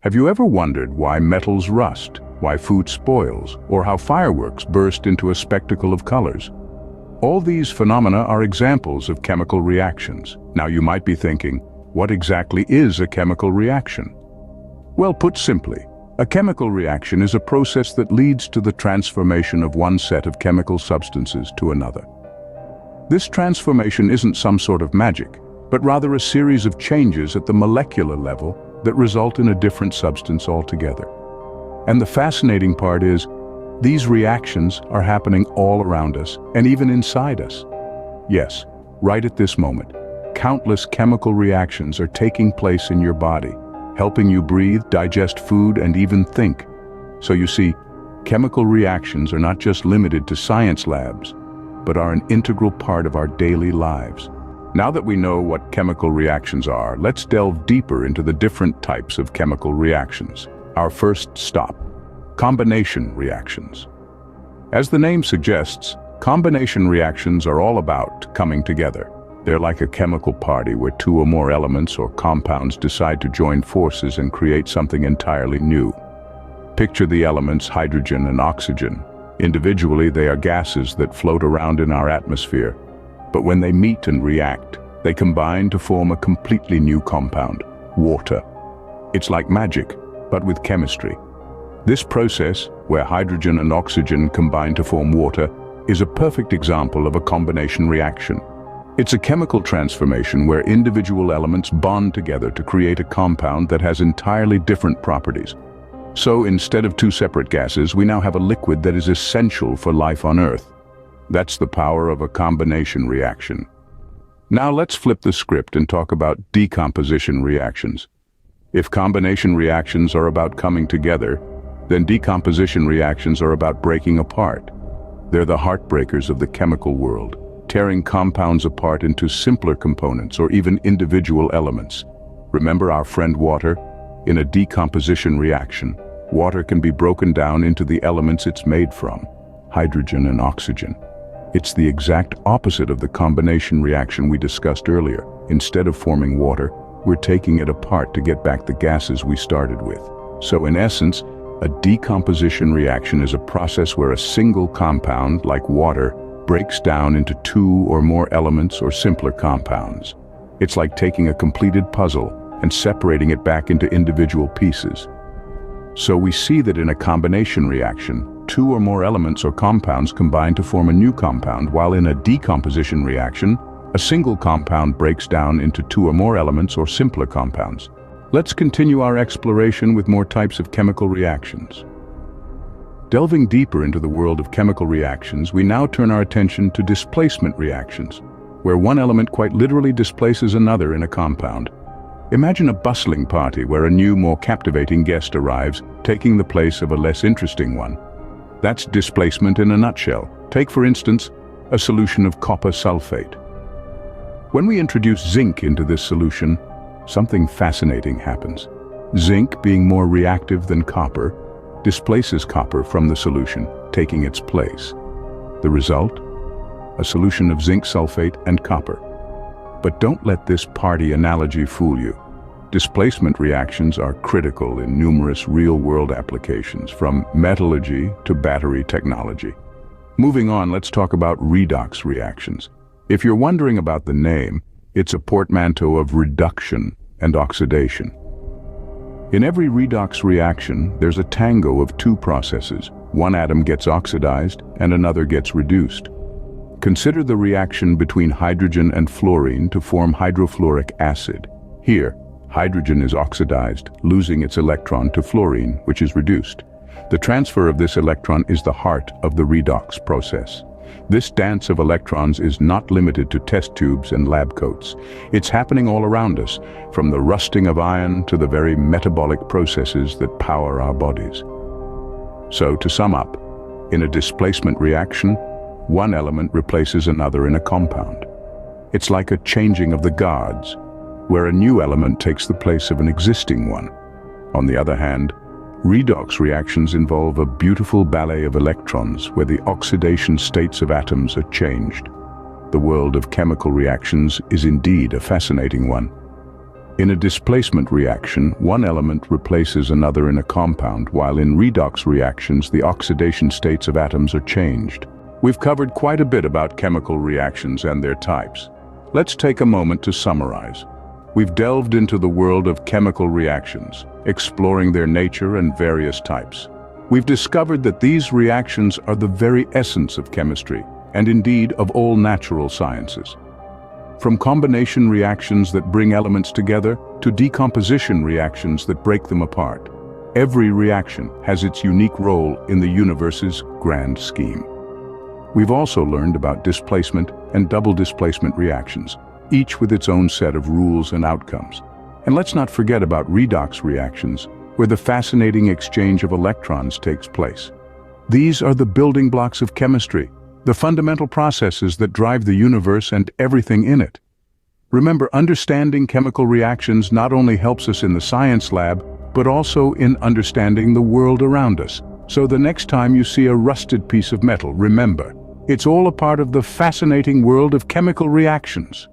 Have you ever wondered why metals rust, why food spoils, or how fireworks burst into a spectacle of colors? All these phenomena are examples of chemical reactions. Now you might be thinking, what exactly is a chemical reaction? Well, put simply, a chemical reaction is a process that leads to the transformation of one set of chemical substances to another. This transformation isn't some sort of magic, but rather a series of changes at the molecular level that result in a different substance altogether. And the fascinating part is, these reactions are happening all around us and even inside us. Yes, right at this moment, countless chemical reactions are taking place in your body, helping you breathe, digest food, and even think. So you see, chemical reactions are not just limited to science labs, but are an integral part of our daily lives. Now that we know what chemical reactions are, let's delve deeper into the different types of chemical reactions. Our first stop, combination reactions. As the name suggests, combination reactions are all about coming together. They're like a chemical party where two or more elements or compounds decide to join forces and create something entirely new. Picture the elements hydrogen and oxygen. Individually, they are gases that float around in our atmosphere. But when they meet and react, they combine to form a completely new compound, water. It's like magic, but with chemistry. This process, where hydrogen and oxygen combine to form water, is a perfect example of a combination reaction. It's a chemical transformation where individual elements bond together to create a compound that has entirely different properties. So instead of two separate gases, we now have a liquid that is essential for life on Earth. That's the power of a combination reaction. Now let's flip the script and talk about decomposition reactions. If combination reactions are about coming together, then decomposition reactions are about breaking apart. They're the heartbreakers of the chemical world, tearing compounds apart into simpler components or even individual elements. Remember our friend water? In a decomposition reaction, water can be broken down into the elements it's made from, hydrogen and oxygen. It's the exact opposite of the combination reaction we discussed earlier. Instead of forming water, we're taking it apart to get back the gases we started with. So in essence, a decomposition reaction is a process where a single compound, like water, breaks down into two or more elements or simpler compounds. It's like taking a completed puzzle and separating it back into individual pieces. So we see that in a combination reaction, two or more elements or compounds combine to form a new compound, while in a decomposition reaction, a single compound breaks down into two or more elements or simpler compounds. Let's continue our exploration with more types of chemical reactions. Delving deeper into the world of chemical reactions, we now turn our attention to displacement reactions, where one element quite literally displaces another in a compound. Imagine a bustling party where a new, more captivating guest arrives, taking the place of a less interesting one. That's displacement in a nutshell. Take, for instance, a solution of copper sulfate. When we introduce zinc into this solution, something fascinating happens. Zinc, being more reactive than copper, displaces copper from the solution, taking its place. The result? A solution of zinc sulfate and copper. But don't let this party analogy fool you. Displacement reactions are critical in numerous real-world applications, from metallurgy to battery technology. Moving on, let's talk about redox reactions. If you're wondering about the name, it's a portmanteau of reduction and oxidation. In every redox reaction, there's a tango of two processes. One atom gets oxidized and another gets reduced. Consider the reaction between hydrogen and fluorine to form hydrofluoric acid. Here, hydrogen is oxidized, losing its electron to fluorine, which is reduced. The transfer of this electron is the heart of the redox process. This dance of electrons is not limited to test tubes and lab coats. It's happening all around us, from the rusting of iron to the very metabolic processes that power our bodies. So, to sum up, in a displacement reaction, one element replaces another in a compound. It's like a changing of the guards, where a new element takes the place of an existing one. On the other hand, redox reactions involve a beautiful ballet of electrons where the oxidation states of atoms are changed. The world of chemical reactions is indeed a fascinating one. In a displacement reaction, one element replaces another in a compound, while in redox reactions, the oxidation states of atoms are changed. We've covered quite a bit about chemical reactions and their types. Let's take a moment to summarize. We've delved into the world of chemical reactions, exploring their nature and various types. We've discovered that these reactions are the very essence of chemistry, and indeed of all natural sciences. From combination reactions that bring elements together to decomposition reactions that break them apart, every reaction has its unique role in the universe's grand scheme. We've also learned about displacement and double displacement reactions, each with its own set of rules and outcomes. And let's not forget about redox reactions, where the fascinating exchange of electrons takes place. These are the building blocks of chemistry, the fundamental processes that drive the universe and everything in it. Remember, understanding chemical reactions not only helps us in the science lab, but also in understanding the world around us. So the next time you see a rusted piece of metal, remember, it's all a part of the fascinating world of chemical reactions.